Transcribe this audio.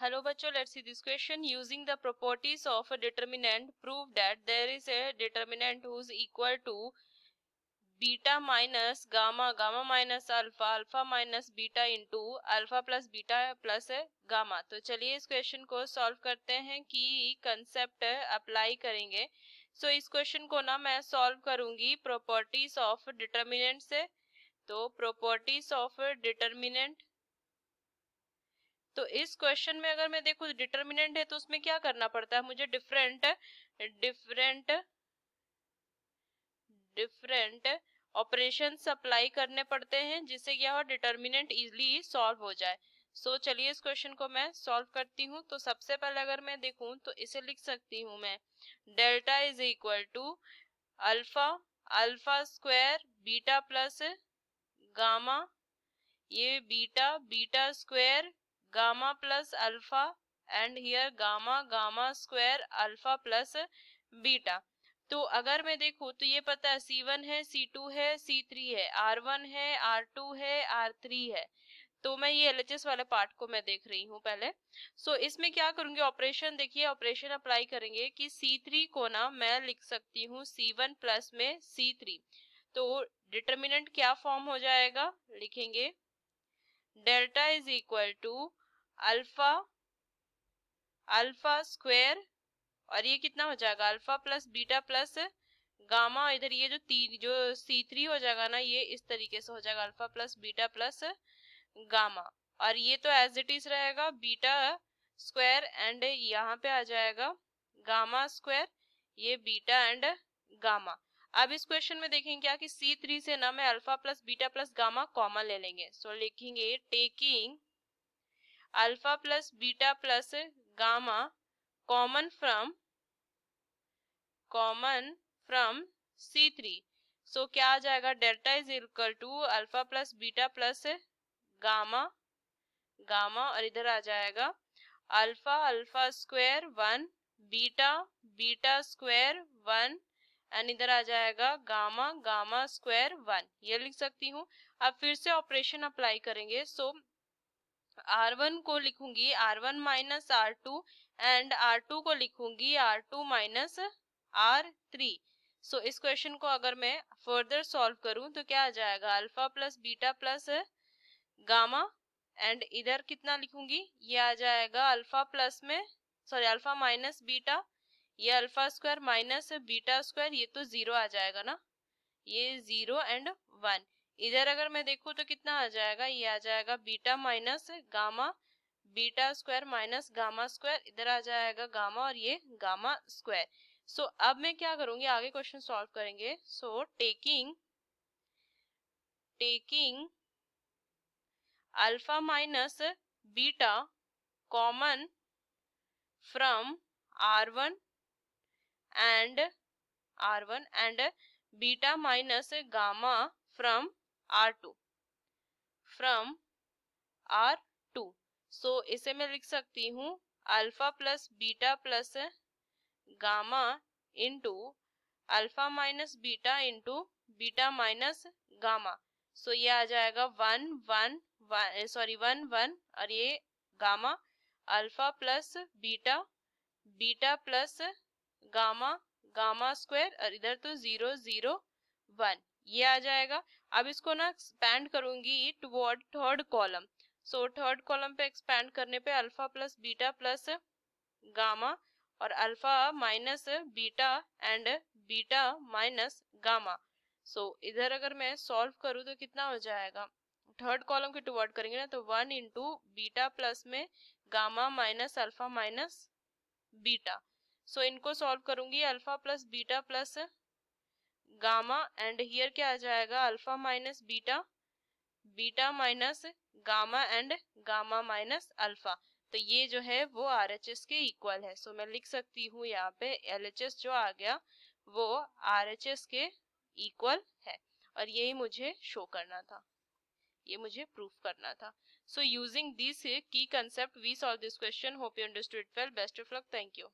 Hello बच्चों, let's see this question. Using the properties of a determinant, prove that there is a determinant whose equal to beta minus gamma, gamma minus alpha, alpha minus beta into alpha plus beta plus gamma. तो चलिए इस question को solve करते हैं कि concept apply करेंगे. सो इस question को ना मैं सॉल्व करूंगी प्रॉपर्टीज ऑफ डिटर्मिनेंट से. तो प्रॉपर्टीज ऑफ डिटर्मिनेंट, तो इस क्वेश्चन में अगर मैं देखूं डिटर्मिनेंट है तो उसमें क्या करना पड़ता है मुझे, different different different operations apply करने पड़ते हैं जिससे क्या हो डिटर्मिनेंट इजीली सॉल्व हो जाए. सो चलिए इस क्वेश्चन को मैं सॉल्व करती हूँ. तो सबसे पहले अगर मैं देखूं तो इसे लिख सकती हूँ मैं, delta is equal to alpha, alpha square beta plus gamma, ये beta, beta square gamma plus alpha, and here gamma, gamma square alpha plus beta. तो अगर मैं देखूं तो ये पता है C1 है, C2 है, C3 है, R1 है, R2 है, R3 है. तो मैं ये LHS वाले पार्ट को मैं देख रही हूँ पहले. सो इसमें क्या करूंगी, ऑपरेशन देखिए, ऑपरेशन अप्लाई करेंगे कि C3 को ना मैं लिख सकती हूँ C1 प्लस में C3. तो डिटर्मिनेंट क्या फॉर्म हो जाएगा, लिखेंगे delta is equal to alpha, alpha square, और ये कितना हो जाएगा alpha plus beta plus gamma. इधर ये जो C3 हो जाएगा ना, ये इस तरीके से हो जाएगा alpha plus beta plus gamma, और ये तो एज इट इज रहेगा बीटा स्क्वायर, एंड यहाँ पे आ जाएगा गामा स्क्वायर, ये बीटा एंड गामा. अब इस क्वेश्चन में देखेंगे क्या कि C3 से ना मैं alpha plus beta plus gamma common ले लेंगे. सो लिखेंगे taking alpha plus beta plus gamma common from C3. So क्या आ जाएगा, delta is equal to alpha plus beta plus gamma, gamma, और इधर आ जाएगा alpha, alpha square 1, beta, beta square 1, and इधर आ जाएगा गामा, गामा स्क्वायर 1. ये लिख सकती हूँ. अब फिर से ऑपरेशन अप्लाई करेंगे. सो R1 को लिखूंगी R1 minus R2, and R2 को लिखूंगी R2 माइनस R3. सो इस क्वेश्चन को अगर मैं फर्दर सॉल्व करूं तो क्या आ जाएगा, alpha plus beta plus gamma, and इधर कितना लिखूंगी, ये आ जाएगा अल्फा प्लस में, सॉरी अल्फा माइनस बीटा, ये alpha square minus beta square, ये तो जीरो आ जाएगा ना, ये 0 एंड 1. इधर अगर मैं देखूं तो कितना आ जाएगा, ये आ जाएगा beta minus gamma, beta square minus gamma square, इधर आ जाएगा गामा और ये गामा स्क्वायर. सो अब मैं क्या करूंगी, आगे क्वेश्चन सॉल्व करेंगे. So taking alpha minus beta common from R1 and beta minus gamma from R2. So इसे मैं लिख सकती हूँ alpha plus beta plus gamma into alpha minus beta into beta minus gamma. So ये आ जाएगा 1 1 1 और ये gamma, alpha plus beta, beta plus gamma, gamma square, और इधर तो 0 0 1, ये आ जाएगा. अब इसको ना एक्सपैंड करूंगी toward third column. So third column पे एक्सपैंड करने पे alpha plus beta plus gamma और alpha minus beta and beta minus gamma. So इधर अगर मैं सॉल्व करूँ तो कितना हो जाएगा, थर्ड कॉलम के टुवर्ड करेंगे ना, तो 1 इंटू बीटा प्लस में gamma minus alpha minus beta. So इनको सॉल्व करूंगी alpha plus beta plus gamma, and here क्या आ जाएगा, alpha minus beta, beta minus gamma and gamma minus alpha. तो ये जो है वो RHS के इक्वल है. सो मैं लिख सकती हूँ यहाँ पे LHS जो आ गया वो RHS के इक्वल है, और यही मुझे शो करना था, ये मुझे प्रूफ करना था. सो यूजिंग दिस की concept we solve this question. Hope you understood it well. Best of luck. Thank you.